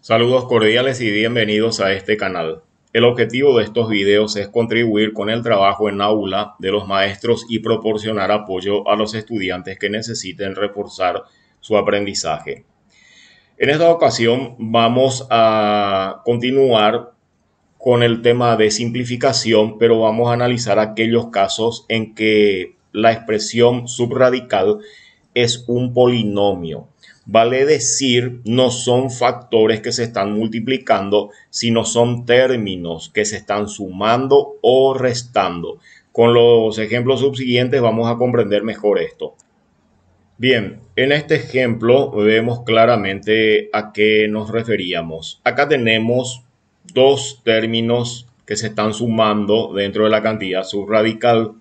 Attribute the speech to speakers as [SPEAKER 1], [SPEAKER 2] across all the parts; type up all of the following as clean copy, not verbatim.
[SPEAKER 1] Saludos cordiales y bienvenidos a este canal. El objetivo de estos videos es contribuir con el trabajo en aula de los maestros y proporcionar apoyo a los estudiantes que necesiten reforzar su aprendizaje. En esta ocasión vamos a continuar con el tema de simplificación, pero vamos a analizar aquellos casos en que la expresión subradical es un polinomio. Vale decir, no son factores que se están multiplicando, sino son términos que se están sumando o restando. Con los ejemplos subsiguientes vamos a comprender mejor esto. Bien, en este ejemplo vemos claramente a qué nos referíamos. Acá tenemos dos términos que se están sumando dentro de la cantidad subradical.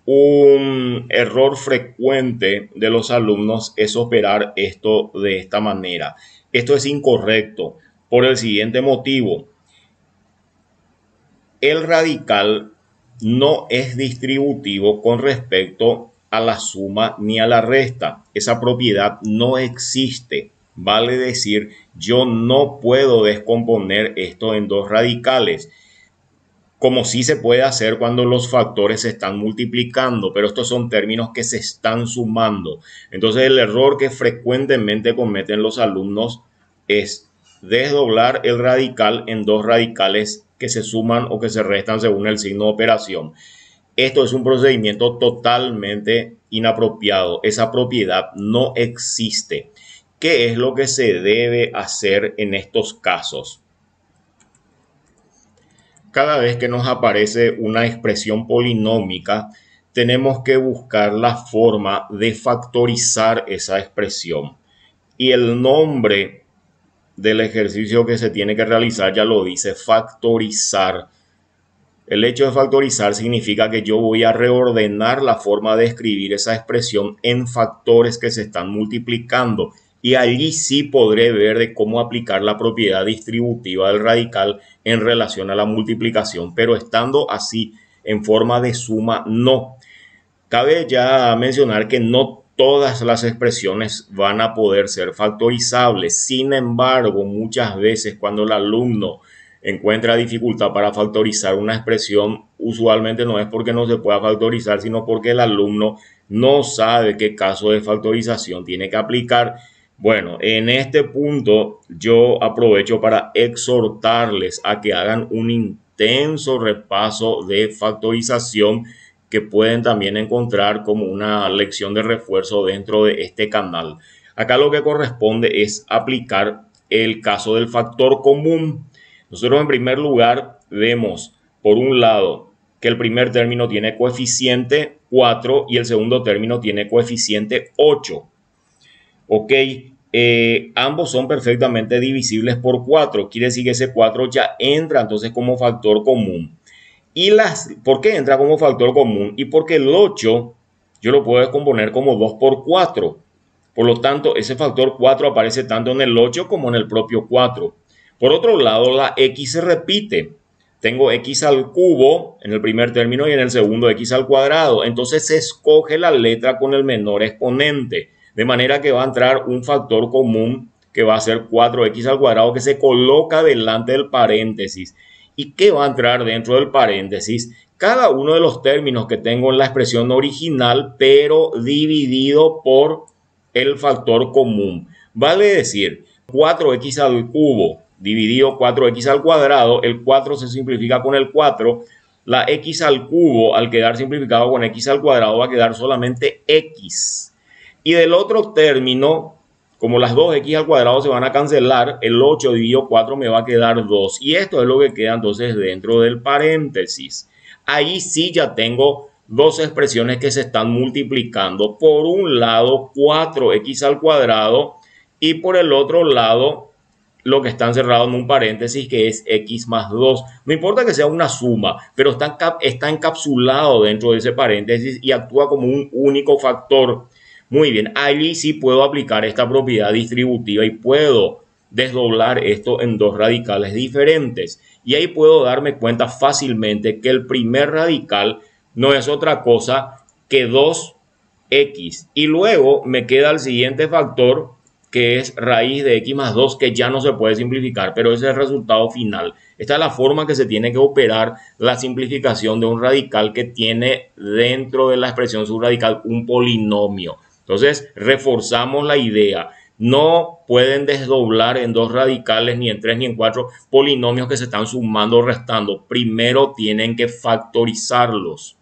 [SPEAKER 1] Un error frecuente de los alumnos es operar esto de esta manera. Esto es incorrecto por el siguiente motivo. El radical no es distributivo con respecto a la suma ni a la resta. Esa propiedad no existe. Vale decir, yo no puedo descomponer esto en dos radicales, como sí se puede hacer cuando los factores se están multiplicando, pero estos son términos que se están sumando. Entonces el error que frecuentemente cometen los alumnos es desdoblar el radical en dos radicales que se suman o que se restan según el signo de operación. Esto es un procedimiento totalmente inapropiado. Esa propiedad no existe. ¿Qué es lo que se debe hacer en estos casos? Cada vez que nos aparece una expresión polinómica, tenemos que buscar la forma de factorizar esa expresión. Y el nombre del ejercicio que se tiene que realizar ya lo dice, factorizar. El hecho de factorizar significa que yo voy a reordenar la forma de escribir esa expresión en factores que se están multiplicando. Y allí sí podré ver de cómo aplicar la propiedad distributiva del radical en relación a la multiplicación. Pero estando así en forma de suma, no. Cabe ya mencionar que no todas las expresiones van a poder ser factorizables. Sin embargo, muchas veces cuando el alumno encuentra dificultad para factorizar una expresión, usualmente no es porque no se pueda factorizar, sino porque el alumno no sabe qué caso de factorización tiene que aplicar. Bueno, en este punto yo aprovecho para exhortarles a que hagan un intenso repaso de factorización que pueden también encontrar como una lección de refuerzo dentro de este canal. Acá lo que corresponde es aplicar el caso del factor común. Nosotros en primer lugar vemos, por un lado, que el primer término tiene coeficiente 4 y el segundo término tiene coeficiente 8. Ok, ambos son perfectamente divisibles por 4. Quiere decir que ese 4 ya entra entonces como factor común. ¿Por qué entra como factor común? Y porque el 8 yo lo puedo descomponer como 2 por 4. Por lo tanto, ese factor 4 aparece tanto en el 8 como en el propio 4. Por otro lado, la x se repite. Tengo x al cubo en el primer término y en el segundo x al cuadrado. Entonces se escoge la letra con el menor exponente. De manera que va a entrar un factor común que va a ser 4x al cuadrado que se coloca delante del paréntesis. ¿Y qué va a entrar dentro del paréntesis? Cada uno de los términos que tengo en la expresión original, pero dividido por el factor común. Vale decir, 4x al cubo dividido 4x al cuadrado, el 4 se simplifica con el 4, la x al cubo al quedar simplificado con x al cuadrado va a quedar solamente x. Y del otro término, como las 2x al cuadrado se van a cancelar, el 8 dividido 4 me va a quedar 2. Y esto es lo que queda entonces dentro del paréntesis. Ahí sí ya tengo dos expresiones que se están multiplicando. Por un lado, 4x al cuadrado y por el otro lado, lo que está encerrado en un paréntesis que es x más 2. No importa que sea una suma, pero está encapsulado dentro de ese paréntesis y actúa como un único factor. Muy bien, allí sí puedo aplicar esta propiedad distributiva y puedo desdoblar esto en dos radicales diferentes. Y ahí puedo darme cuenta fácilmente que el primer radical no es otra cosa que 2x. Y luego me queda el siguiente factor que es raíz de x más 2, que ya no se puede simplificar, pero ese es el resultado final. Esta es la forma que se tiene que operar la simplificación de un radical que tiene dentro de la expresión subradical un polinomio. Entonces, reforzamos la idea. No pueden desdoblar en dos radicales, ni en tres, ni en cuatro polinomios que se están sumando o restando. Primero tienen que factorizarlos.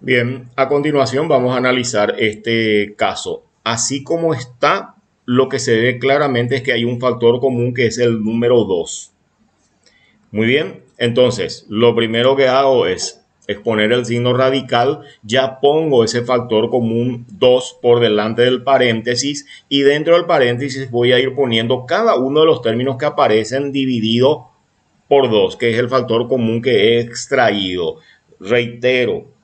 [SPEAKER 1] Bien, a continuación vamos a analizar este caso. Así como está, lo que se ve claramente es que hay un factor común que es el número 2. Muy bien, entonces lo primero que hago es exponer el signo radical, ya pongo ese factor común 2 por delante del paréntesis y dentro del paréntesis voy a ir poniendo cada uno de los términos que aparecen dividido por 2, que es el factor común que he extraído. Reitero,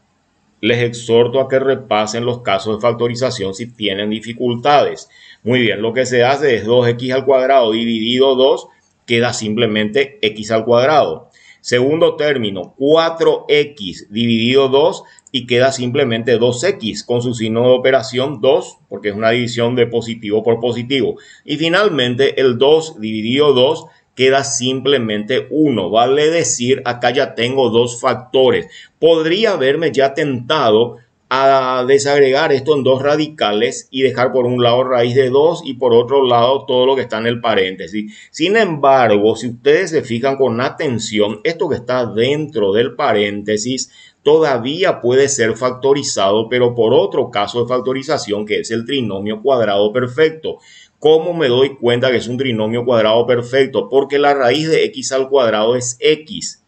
[SPEAKER 1] les exhorto a que repasen los casos de factorización si tienen dificultades. Muy bien, lo que se hace es 2x al cuadrado dividido 2, queda simplemente x al cuadrado. Segundo término, 4x dividido 2 y queda simplemente 2x con su signo de operación 2, porque es una división de positivo por positivo. Y finalmente el 2 dividido 2 queda simplemente 1. Vale decir, acá ya tengo dos factores. Podría haberme ya tentado a desagregar esto en dos radicales y dejar por un lado raíz de 2 y por otro lado todo lo que está en el paréntesis. Sin embargo, si ustedes se fijan con atención, esto que está dentro del paréntesis todavía puede ser factorizado, pero por otro caso de factorización, que es el trinomio cuadrado perfecto. ¿Cómo me doy cuenta que es un trinomio cuadrado perfecto? Porque la raíz de x al cuadrado es x.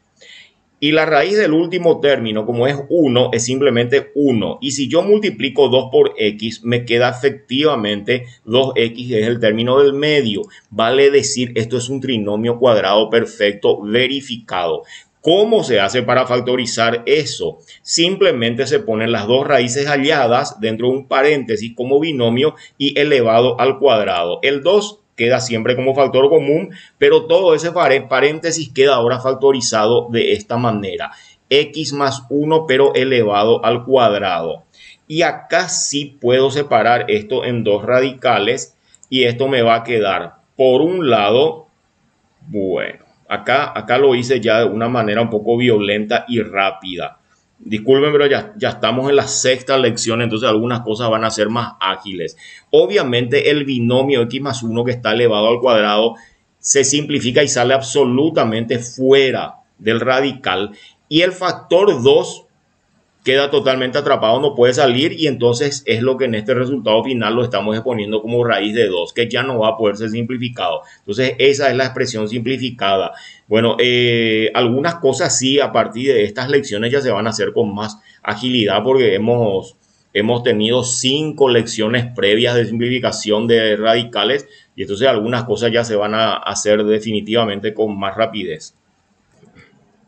[SPEAKER 1] Y la raíz del último término, como es 1, es simplemente 1. Y si yo multiplico 2 por x, me queda efectivamente 2x, que es el término del medio. Vale decir, esto es un trinomio cuadrado perfecto verificado. ¿Cómo se hace para factorizar eso? Simplemente se ponen las dos raíces halladas dentro de un paréntesis como binomio y elevado al cuadrado. El 2 queda siempre como factor común, pero todo ese paréntesis queda ahora factorizado de esta manera. X más 1, pero elevado al cuadrado. Y acá sí puedo separar esto en dos radicales y esto me va a quedar, por un lado, bueno, acá lo hice ya de una manera un poco violenta y rápida. Disculpen, pero ya estamos en la sexta lección, entonces algunas cosas van a ser más ágiles. Obviamente el binomio x más 1 que está elevado al cuadrado se simplifica y sale absolutamente fuera del radical. Y el factor 2 queda totalmente atrapado, no puede salir y entonces es lo que en este resultado final lo estamos exponiendo como raíz de 2, que ya no va a poder ser simplificado. Entonces esa es la expresión simplificada. Bueno, algunas cosas sí a partir de estas lecciones ya se van a hacer con más agilidad porque hemos tenido 5 lecciones previas de simplificación de radicales y entonces algunas cosas ya se van a hacer definitivamente con más rapidez.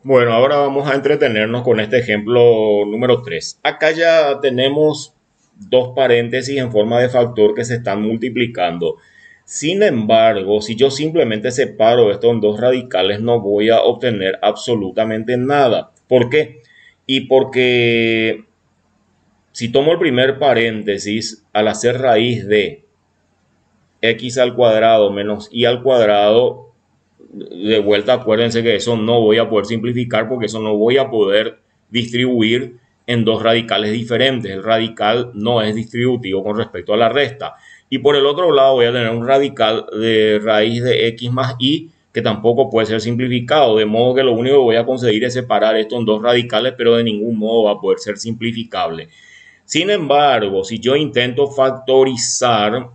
[SPEAKER 1] Bueno, ahora vamos a entretenernos con este ejemplo número 3. Acá ya tenemos dos paréntesis en forma de factor que se están multiplicando. Sin embargo, si yo simplemente separo esto en dos radicales, no voy a obtener absolutamente nada. ¿Por qué? Y porque si tomo el primer paréntesis, al hacer raíz de x al cuadrado menos y al cuadrado, de vuelta acuérdense que eso no voy a poder simplificar porque eso no voy a poder distribuir en dos radicales diferentes. El radical no es distributivo con respecto a la resta. Y por el otro lado voy a tener un radical de raíz de x más y que tampoco puede ser simplificado. De modo que lo único que voy a conseguir es separar esto en dos radicales, pero de ningún modo va a poder ser simplificable. Sin embargo, si yo intento factorizar,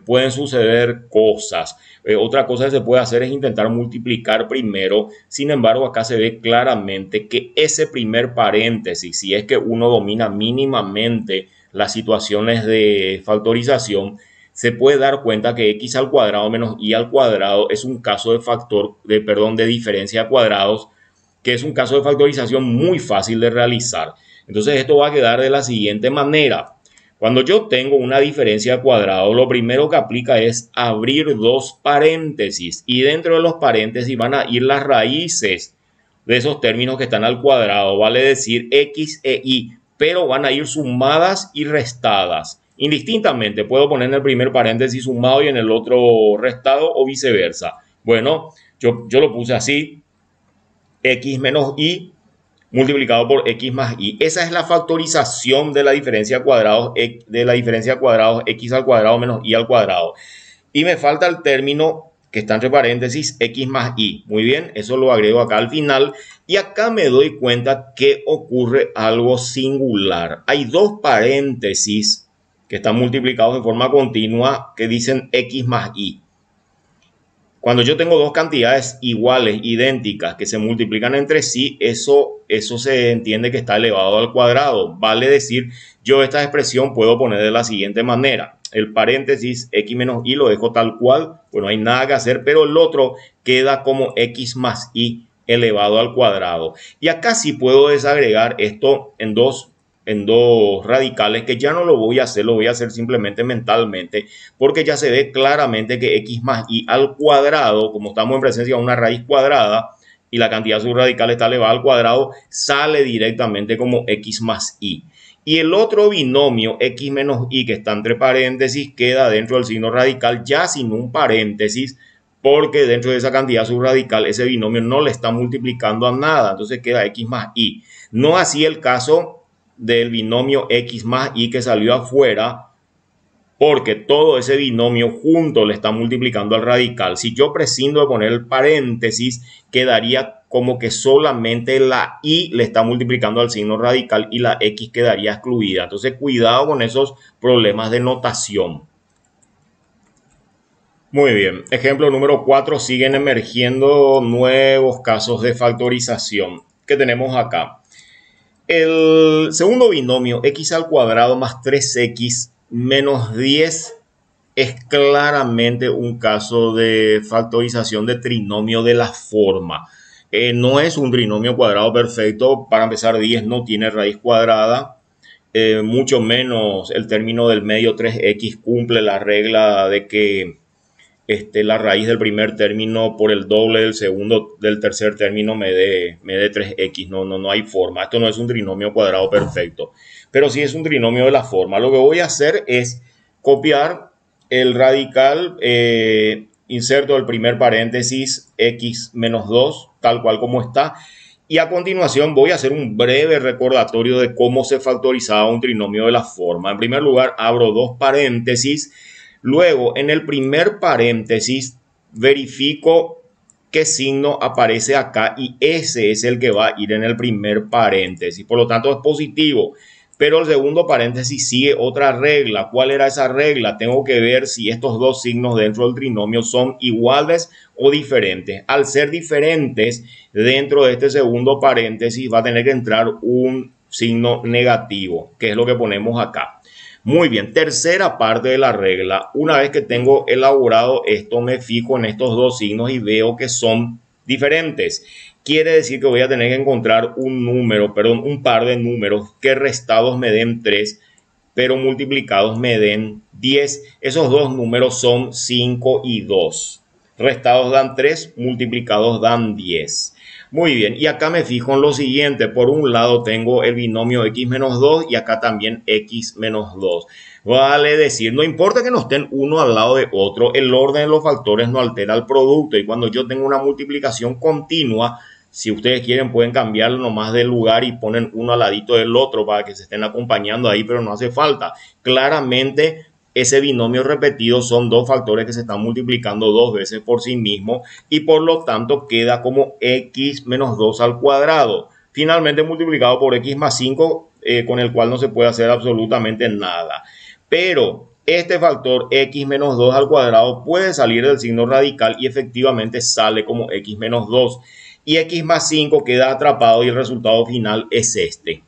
[SPEAKER 1] pueden suceder cosas. Otra cosa que se puede hacer es intentar multiplicar primero. Sin embargo, acá se ve claramente que ese primer paréntesis, si es que uno domina mínimamente las situaciones de factorización, se puede dar cuenta que x al cuadrado menos y al cuadrado es un caso de diferencia de cuadrados, que es un caso de factorización muy fácil de realizar. Entonces esto va a quedar de la siguiente manera. Cuando yo tengo una diferencia de cuadrado, lo primero que aplica es abrir dos paréntesis y dentro de los paréntesis van a ir las raíces de esos términos que están al cuadrado, vale decir x e y, pero van a ir sumadas y restadas. indistintamente. Puedo poner en el primer paréntesis sumado y en el otro restado o viceversa. Bueno, yo lo puse así, x menos y multiplicado por x más y. Esa es la factorización de la diferencia de cuadrados x al cuadrado menos y al cuadrado. Y me falta el término que está entre paréntesis x más y. Muy bien, eso lo agrego acá al final. Y acá me doy cuenta que ocurre algo singular. Hay dos paréntesis que están multiplicados de forma continua que dicen x más y. Cuando yo tengo dos cantidades iguales, idénticas, que se multiplican entre sí, eso se entiende que está elevado al cuadrado. Vale decir, yo esta expresión puedo poner de la siguiente manera. El paréntesis x menos y lo dejo tal cual, pues no hay nada que hacer, pero el otro queda como x más y elevado al cuadrado. Y acá sí puedo desagregar esto en dos radicales, que ya no lo voy a hacer, lo voy a hacer simplemente mentalmente, porque ya se ve claramente que x más y al cuadrado, como estamos en presencia de una raíz cuadrada y la cantidad subradical está elevada al cuadrado, sale directamente como x más y. Y el otro binomio, x menos y, que está entre paréntesis, queda dentro del signo radical ya sin un paréntesis, porque dentro de esa cantidad subradical ese binomio no le está multiplicando a nada, entonces queda x más y. No así el caso del binomio x más y que salió afuera, porque todo ese binomio junto le está multiplicando al radical. Si yo prescindo de poner el paréntesis, quedaría como que solamente la y le está multiplicando al signo radical y la x quedaría excluida. Entonces, cuidado con esos problemas de notación. Muy bien, ejemplo número 4, siguen emergiendo nuevos casos de factorización que tenemos acá. El segundo binomio, x al cuadrado más 3x menos 10, es claramente un caso de factorización de trinomio de la forma. No es un trinomio cuadrado perfecto. Para empezar, 10 no tiene raíz cuadrada. Mucho menos el término del medio 3x cumple la regla de que la raíz del primer término por el doble del segundo del tercer término me dé 3x. No hay forma. Esto no es un trinomio cuadrado perfecto, pero sí es un trinomio de la forma. Lo que voy a hacer es copiar el radical, inserto el primer paréntesis x menos 2, tal cual como está. Y a continuación voy a hacer un breve recordatorio de cómo se factorizaba un trinomio de la forma. En primer lugar, abro dos paréntesis. Luego, en el primer paréntesis, verifico qué signo aparece acá y ese es el que va a ir en el primer paréntesis. Por lo tanto, es positivo. Pero el segundo paréntesis sigue otra regla. ¿Cuál era esa regla? Tengo que ver si estos dos signos dentro del trinomio son iguales o diferentes. Al ser diferentes, dentro de este segundo paréntesis va a tener que entrar un signo negativo, que es lo que ponemos acá. Muy bien, tercera parte de la regla. Una vez que tengo elaborado esto, me fijo en estos dos signos y veo que son diferentes. Quiere decir que voy a tener que encontrar un par de números que restados me den 3, pero multiplicados me den 10. Esos dos números son 5 y 2. Restados dan 3, multiplicados dan 10. Muy bien, y acá me fijo en lo siguiente. Por un lado tengo el binomio x menos 2 y acá también x menos 2. Vale decir, no importa que no estén uno al lado de otro, el orden de los factores no altera el producto. Y cuando yo tengo una multiplicación continua, si ustedes quieren pueden cambiarlo nomás de lugar y ponen uno al ladito del otro para que se estén acompañando ahí, pero no hace falta. Claramente ese binomio repetido son dos factores que se están multiplicando dos veces por sí mismo y por lo tanto queda como x menos 2 al cuadrado. Finalmente multiplicado por x más 5, con el cual no se puede hacer absolutamente nada. Pero este factor x menos 2 al cuadrado puede salir del signo radical y efectivamente sale como x menos 2. Y x más 5 queda atrapado y el resultado final es este.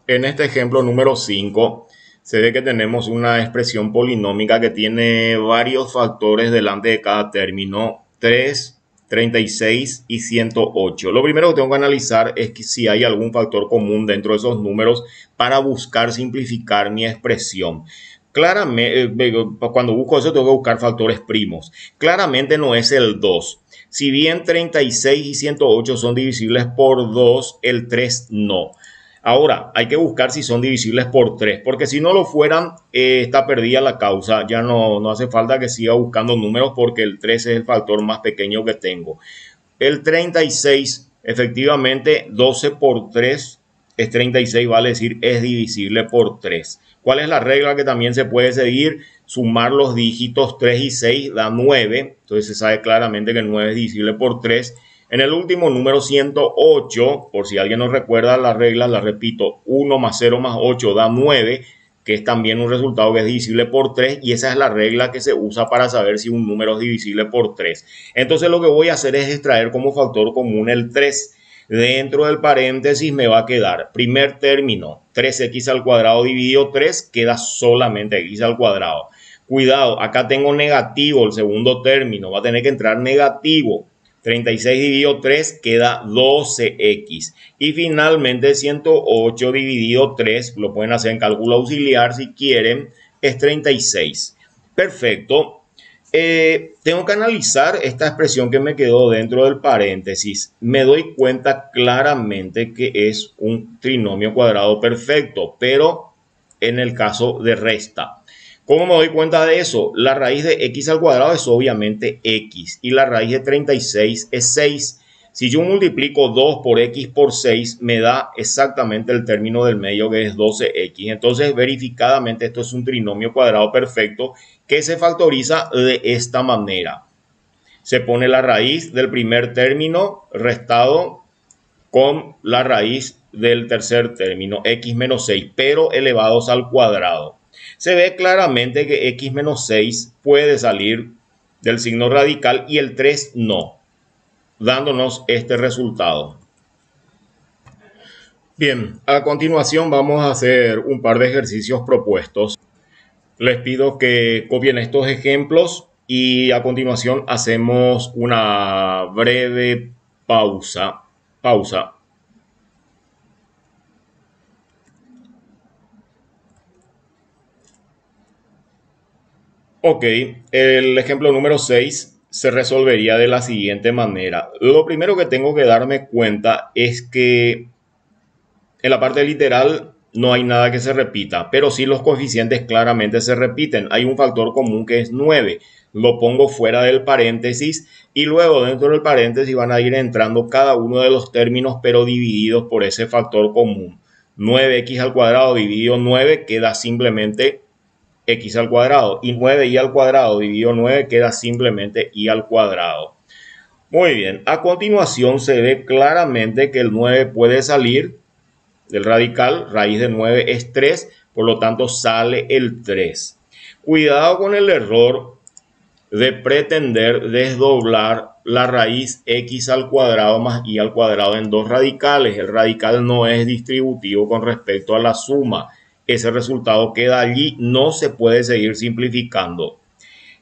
[SPEAKER 1] En este ejemplo número 5 se ve que tenemos una expresión polinómica que tiene varios factores delante de cada término, 3, 36 y 108. Lo primero que tengo que analizar es que si hay algún factor común dentro de esos números para buscar simplificar mi expresión. Claramente, cuando busco eso tengo que buscar factores primos. Claramente no es el 2. Si bien 36 y 108 son divisibles por 2, el 3 no. Ahora, hay que buscar si son divisibles por 3, porque si no lo fueran, está perdida la causa. Ya no hace falta que siga buscando números porque el 3 es el factor más pequeño que tengo. El 36, efectivamente, 12 por 3 es 36, vale decir, es divisible por 3. ¿Cuál es la regla que también se puede seguir? Sumar los dígitos 3 y 6 da 9. Entonces se sabe claramente que el 9 es divisible por 3. En el último número 108, por si alguien no recuerda la regla, la repito, 1 más 0 más 8 da 9, que es también un resultado que es divisible por 3, y esa es la regla que se usa para saber si un número es divisible por 3. Entonces lo que voy a hacer es extraer como factor común el 3. Dentro del paréntesis me va a quedar primer término, 3x al cuadrado dividido 3, queda solamente x al cuadrado. Cuidado, acá tengo negativo el segundo término, va a tener que entrar negativo. 36 dividido 3 queda 12x. Y finalmente 108 dividido 3, lo pueden hacer en cálculo auxiliar si quieren, es 36. Perfecto. Tengo que analizar esta expresión que me quedó dentro del paréntesis. Me doy cuenta claramente que es un trinomio cuadrado perfecto, pero en el caso de resta. ¿Cómo me doy cuenta de eso? La raíz de x al cuadrado es obviamente x y la raíz de 36 es 6. Si yo multiplico 2 por x por 6, me da exactamente el término del medio, que es 12x. Entonces, verificadamente, esto es un trinomio cuadrado perfecto que se factoriza de esta manera. Se pone la raíz del primer término restado con la raíz del tercer término, x menos 6, pero elevados al cuadrado. Se ve claramente que x menos 6 puede salir del signo radical y el 3 no, dándonos este resultado. Bien, a continuación vamos a hacer un par de ejercicios propuestos. Les pido que copien estos ejemplos y a continuación hacemos una breve pausa. Ok, el ejemplo número 6 se resolvería de la siguiente manera. Lo primero que tengo que darme cuenta es que en la parte literal no hay nada que se repita, pero sí los coeficientes claramente se repiten. Hay un factor común que es 9. Lo pongo fuera del paréntesis y luego dentro del paréntesis van a ir entrando cada uno de los términos, pero divididos por ese factor común. 9x al cuadrado dividido 9 queda simplemente x al cuadrado, y 9y al cuadrado dividido 9 queda simplemente y al cuadrado. Muy bien, a continuación se ve claramente que el 9 puede salir del radical, raíz de 9 es 3, por lo tanto sale el 3. Cuidado con el error de pretender desdoblar la raíz x al cuadrado más y al cuadrado en dos radicales. El radical no es distributivo con respecto a la suma. Ese resultado queda allí, no se puede seguir simplificando.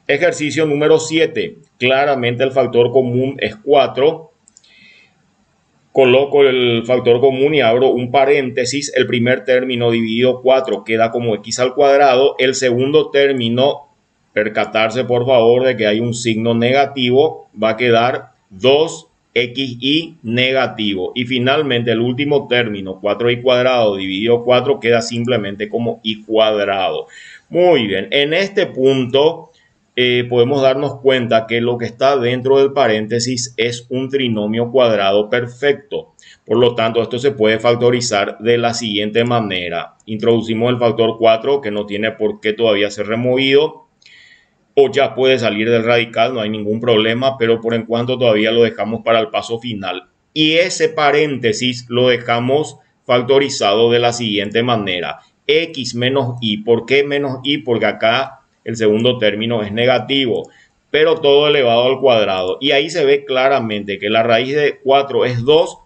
[SPEAKER 1] Ejercicio número 7. Claramente el factor común es 4. Coloco el factor común y abro un paréntesis. El primer término dividido 4 queda como x al cuadrado. El segundo término, percatarse por favor de que hay un signo negativo, va a quedar 2xy negativo. Y finalmente el último término, 4y cuadrado dividido 4, queda simplemente como y cuadrado. Muy bien, en este punto podemos darnos cuenta que lo que está dentro del paréntesis es un trinomio cuadrado perfecto. Por lo tanto, esto se puede factorizar de la siguiente manera. Introducimos el factor 4, que no tiene por qué todavía ser removido, o ya puede salir del radical, no hay ningún problema, pero por en cuanto todavía lo dejamos para el paso final. Y ese paréntesis lo dejamos factorizado de la siguiente manera. X menos y. ¿Por qué menos y? Porque acá el segundo término es negativo, pero todo elevado al cuadrado. Y ahí se ve claramente que la raíz de 4 es 2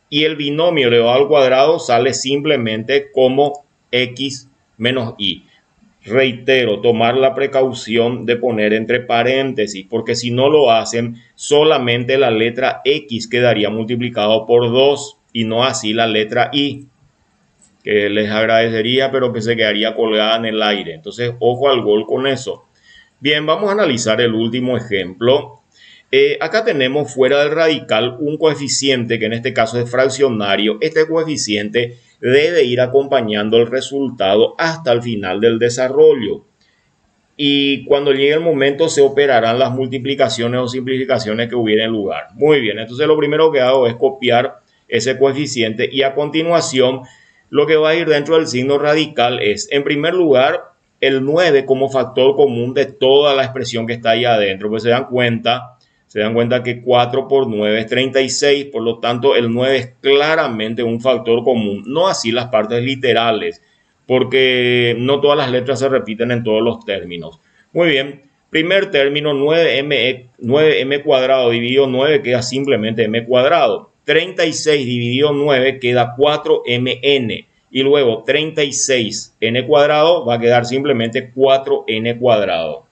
[SPEAKER 1] y el binomio elevado al cuadrado sale simplemente como x menos y. Reitero, tomar la precaución de poner entre paréntesis, porque si no lo hacen, solamente la letra x quedaría multiplicado por 2 y no así la letra y, que les agradecería, pero que se quedaría colgada en el aire. Entonces, ojo al gol con eso. Bien, vamos a analizar el último ejemplo. Acá tenemos fuera del radical un coeficiente que en este caso es fraccionario. Este coeficiente debe ir acompañando el resultado hasta el final del desarrollo. Y cuando llegue el momento se operarán las multiplicaciones o simplificaciones que hubieran lugar. Muy bien, entonces lo primero que hago es copiar ese coeficiente y a continuación lo que va a ir dentro del signo radical es, en primer lugar, el 9 como factor común de toda la expresión que está ahí adentro. Pues se dan cuenta que 4 por 9 es 36, por lo tanto el 9 es claramente un factor común, no así las partes literales, porque no todas las letras se repiten en todos los términos. Muy bien, primer término, 9m cuadrado dividido 9 queda simplemente m cuadrado. 36 dividido 9 queda 4mn. Y luego 36n cuadrado va a quedar simplemente 4n cuadrado.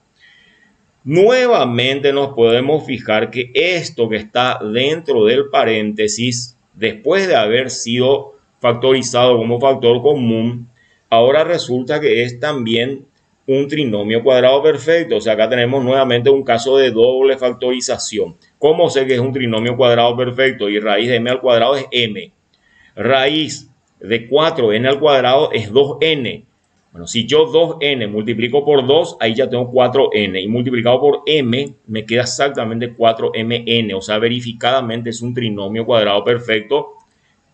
[SPEAKER 1] Nuevamente nos podemos fijar que esto que está dentro del paréntesis, después de haber sido factorizado como factor común, ahora resulta que es también un trinomio cuadrado perfecto. O sea, acá tenemos nuevamente un caso de doble factorización. ¿Cómo sé que es un trinomio cuadrado perfecto? Y raíz de m al cuadrado es m. Raíz de 4n al cuadrado es 2n. Bueno, si yo 2n multiplico por 2, ahí ya tengo 4n. Y multiplicado por m, me queda exactamente 4mn. O sea, verificadamente es un trinomio cuadrado perfecto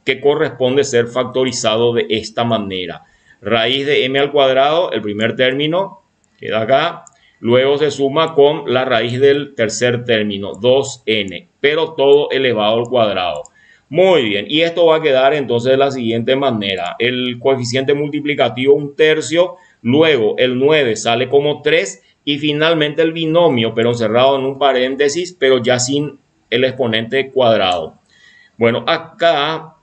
[SPEAKER 1] que corresponde ser factorizado de esta manera. Raíz de m al cuadrado, el primer término, queda acá. Luego se suma con la raíz del tercer término, 2n, pero todo elevado al cuadrado. Muy bien, y esto va a quedar entonces de la siguiente manera. El coeficiente multiplicativo 1/3, luego el 9 sale como 3 y finalmente el binomio, pero encerrado en un paréntesis, pero ya sin el exponente cuadrado. Bueno, acá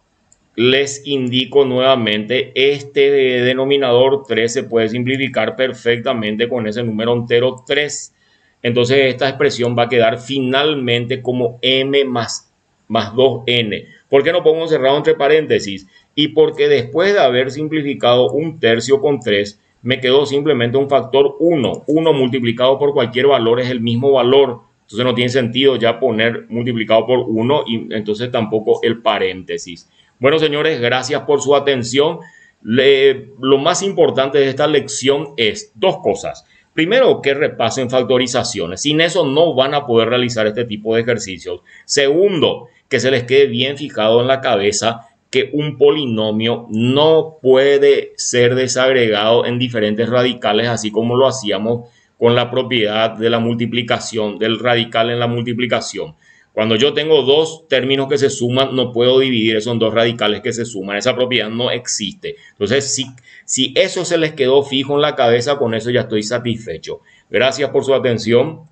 [SPEAKER 1] les indico nuevamente, este denominador 3 se puede simplificar perfectamente con ese número entero 3. Entonces esta expresión va a quedar finalmente como m más 2n. ¿Por qué no pongo cerrado entre paréntesis? Y porque después de haber simplificado 1/3 con 3, me quedó simplemente un factor 1. 1 multiplicado por cualquier valor es el mismo valor. Entonces no tiene sentido ya poner multiplicado por 1 y entonces tampoco el paréntesis. Bueno, señores, gracias por su atención. Lo más importante de esta lección es dos cosas. Primero, que repasen factorizaciones. Sin eso no van a poder realizar este tipo de ejercicios. Segundo, que se les quede bien fijado en la cabeza que un polinomio no puede ser desagregado en diferentes radicales, así como lo hacíamos con la propiedad de la multiplicación, del radical en la multiplicación. Cuando yo tengo dos términos que se suman, no puedo dividir eso en dos radicales que se suman. Esa propiedad no existe. Entonces, si eso se les quedó fijo en la cabeza, con eso ya estoy satisfecho. Gracias por su atención.